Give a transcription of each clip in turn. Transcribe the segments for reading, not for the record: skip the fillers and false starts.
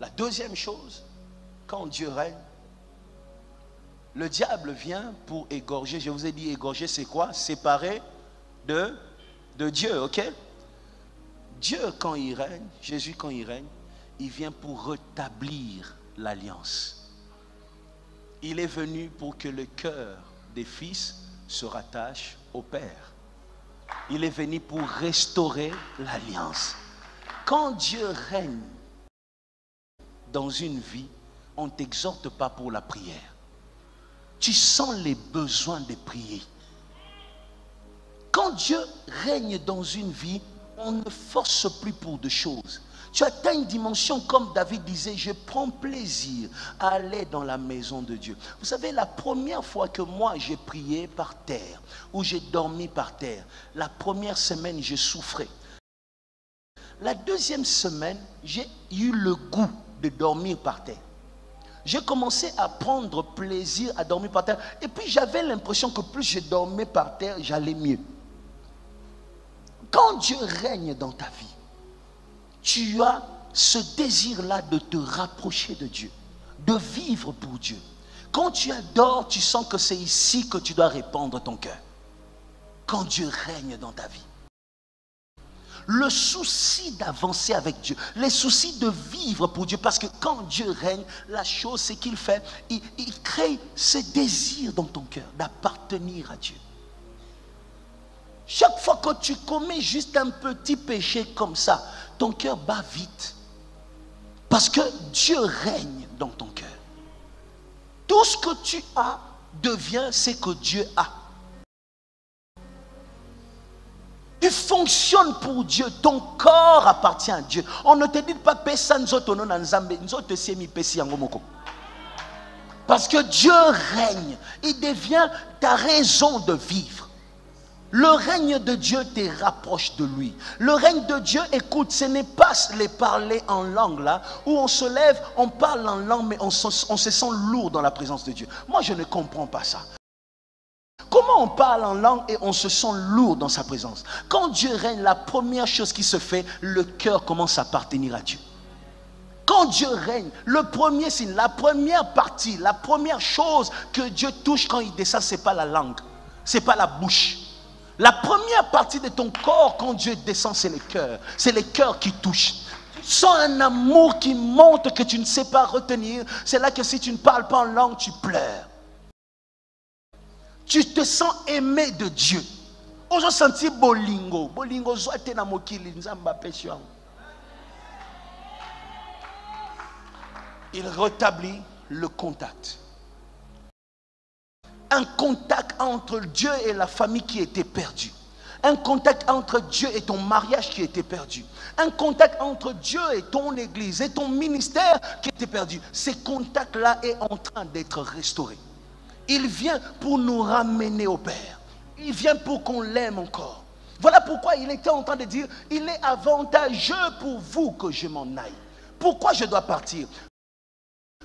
La deuxième chose, quand Dieu règne, le diable vient pour égorger. Je vous ai dit égorger, c'est quoi? Séparer de Dieu, ok? Dieu, quand il règne, Jésus, quand il règne, il vient pour rétablir l'alliance. Il est venu pour que le cœur des fils se rattache au Père. Il est venu pour restaurer l'alliance. Quand Dieu règne dans une vie, on ne t'exhorte pas pour la prière. Tu sens les besoins de prier. Quand Dieu règne dans une vie, on ne force plus pour de choses. Tu atteins une dimension comme David disait, je prends plaisir à aller dans la maison de Dieu. Vous savez, la première fois que moi j'ai prié par terre, ou j'ai dormi par terre, la première semaine je souffrais. La deuxième semaine, j'ai eu le goût de dormir par terre. J'ai commencé à prendre plaisir à dormir par terre. Et puis j'avais l'impression que plus je dormais par terre, j'allais mieux. Quand Dieu règne dans ta vie, tu as ce désir-là de te rapprocher de Dieu, de vivre pour Dieu. Quand tu adores, tu sens que c'est ici que tu dois répandre ton cœur. Quand Dieu règne dans ta vie. Le souci d'avancer avec Dieu, les soucis de vivre pour Dieu, parce que quand Dieu règne, la chose c'est qu'il fait, il crée ce désir dans ton cœur d'appartenir à Dieu. Chaque fois que tu commets juste un petit péché comme ça, ton cœur bat vite, parce que Dieu règne dans ton cœur. Tout ce que tu as devient ce que Dieu a. Tu fonctionnes pour Dieu, ton corps appartient à Dieu. On ne te dit pas parce que Dieu règne, il devient ta raison de vivre. Le règne de Dieu te rapproche de lui. Le règne de Dieu, écoute, ce n'est pas les parler en langue là, où on se lève, on parle en langue, mais on se sent lourd dans la présence de Dieu. Moi, je ne comprends pas ça. Comment on parle en langue et on se sent lourd dans sa présence? Quand Dieu règne, la première chose qui se fait, le cœur commence à appartenir à Dieu. Quand Dieu règne, le premier signe, la première partie, la première chose que Dieu touche quand il descend, ce n'est pas la langue, ce n'est pas la bouche. La première partie de ton corps, quand Dieu descend, c'est le cœur. C'est le cœur qui touche. Tu sens un amour qui monte que tu ne sais pas retenir. C'est là que si tu ne parles pas en langue, tu pleures. Tu te sens aimé de Dieu. Ozo senti bolingo. Bolingo zoate na mokili nzamba pesho. Il rétablit le contact. Un contact entre Dieu et la famille qui était perdue. Un contact entre Dieu et ton mariage qui était perdu. Un contact entre Dieu et ton église et ton ministère qui était perdu. Ce contact-là est en train d'être restauré. Il vient pour nous ramener au Père. Il vient pour qu'on l'aime encore. Voilà pourquoi il était en train de dire, il est avantageux pour vous que je m'en aille. Pourquoi je dois partir?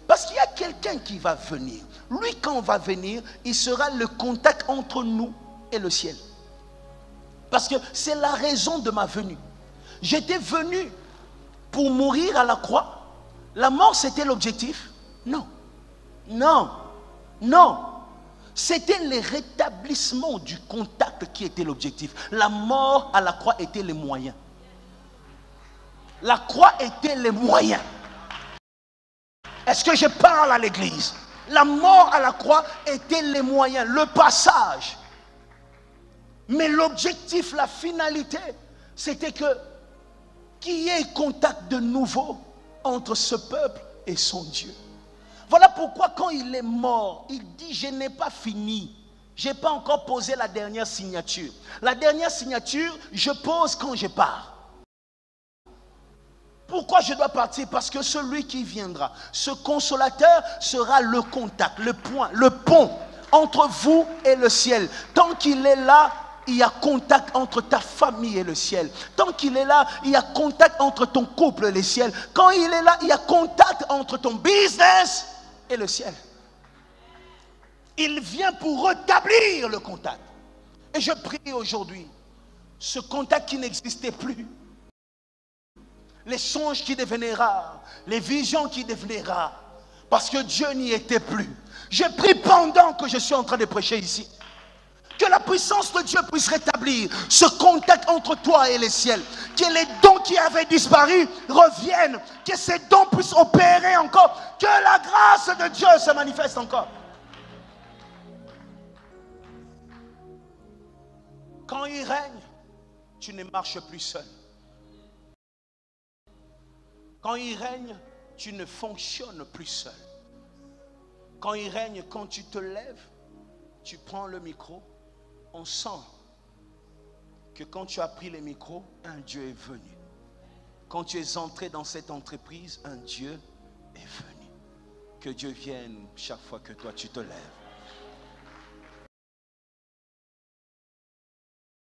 Parce qu'il y a quelqu'un qui va venir. Lui, quand on va venir, il sera le contact entre nous et le ciel. Parce que c'est la raison de ma venue. J'étais venu pour mourir à la croix. La mort, c'était l'objectif? Non. Non. Non. C'était le rétablissement du contact qui était l'objectif. La mort à la croix était le moyen. La croix était le moyen. Est-ce que je parle à l'église? La mort à la croix était le moyen, le passage. Mais l'objectif, la finalité, c'était qu'il y ait contact de nouveau entre ce peuple et son Dieu. Voilà pourquoi quand il est mort, il dit, je n'ai pas fini. Je n'ai pas encore posé la dernière signature. La dernière signature, je pose quand je pars. Pourquoi je dois partir? Parce que celui qui viendra, ce consolateur sera le contact, le point, le pont entre vous et le ciel. Tant qu'il est là, il y a contact entre ta famille et le ciel. Tant qu'il est là, il y a contact entre ton couple et le ciel. Quand il est là, il y a contact entre ton business et le ciel. Il vient pour rétablir le contact. Et je prie aujourd'hui, ce contact qui n'existait plus, les songes qui devenaient rares, les visions qui devenaient rares, parce que Dieu n'y était plus. Je prie pendant que je suis en train de prêcher ici, que la puissance de Dieu puisse rétablir ce contact entre toi et les ciels, que les dons qui avaient disparu reviennent, que ces dons puissent opérer encore, que la grâce de Dieu se manifeste encore. Quand il règne, tu ne marches plus seul. Quand il règne, tu ne fonctionnes plus seul. Quand il règne, quand tu te lèves, tu prends le micro, on sent que quand tu as pris le micro, un Dieu est venu. Quand tu es entré dans cette entreprise, un Dieu est venu. Que Dieu vienne chaque fois que toi tu te lèves.